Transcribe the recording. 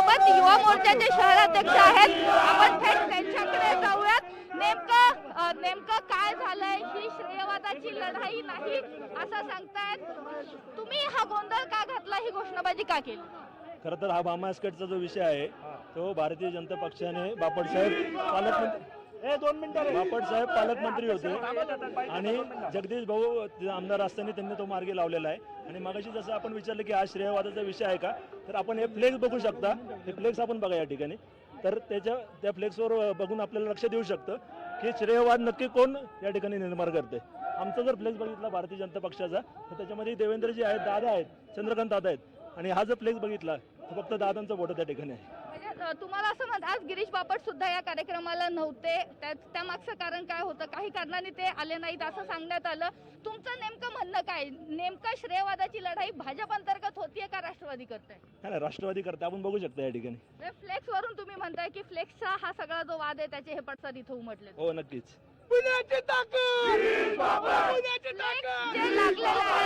आपल्यासोबत युवा मोर्चाचे शहराध्यक्ष आहेत. आपण थेट त्यांच्याकडे जाऊयात. नेमकं काय झालंय? ही श्रेयवादाची लढाई नाही असं सांगतायत. तुम्ही हा गोंधळ का घातला, ही घोषणाबाजी का केली? खरं तर हा भामास्कटचा जो विषय आहे तो भारतीय जनता पक्षाने बापटसाहेब पालकमंत्री होते आणि जगदीश भाऊ आमदार असताना त्यांनी तो मार्गी लावलेला आहे. आणि मागाशी जसं आपण विचारलं की हा श्रेयवादाचा विषय आहे का, तर आपण हे फ्लेक्स बघू शकता. हे फ्लेक्स आपण बघा या ठिकाणी. तर त्या फ्लेक्सवर बघून आपल्याला लक्ष देऊ शकतं की श्रेयवाद नक्की कोण या ठिकाणी निर्माण करते. आमचा जर फ्लेक्स बघितला भारतीय जनता पक्षाचा, तर त्याच्यामध्ये देवेंद्रजी आहेत, दादा आहेत, चंद्रकांत दादा आहेत. आणि हा जर फ्लेक्स बघितला तर फक्त दादांचा फोटो त्या ठिकाणी आहे. म्हणजे तुम्हाला असं म्हणतात, आज गिरीश बापट सुद्धा या कार्यक्रमाला नव्हते, त्या मागचं कारण काय होतं? काही कारणाने ते आले नाहीत असं सांगण्यात आलं. तुमचं नेमकं म्हणणं काय? नेमकं श्रेयवादाची लढाई भाजप अंतर्गत होतीये का राष्ट्रवादी करताय? नाही, राष्ट्रवादी करते, आपण बघू शकता या ठिकाणी. फ्लेक्स वरून तुम्ही म्हणताय की फ्लेक्सचा हा सगळा जो वाद आहे त्याचे हे पडसाद इथं उमटले. हो, नक्कीच. पुण्याची ताकद, पुण्याची ताकद. जे लागलेलं आहे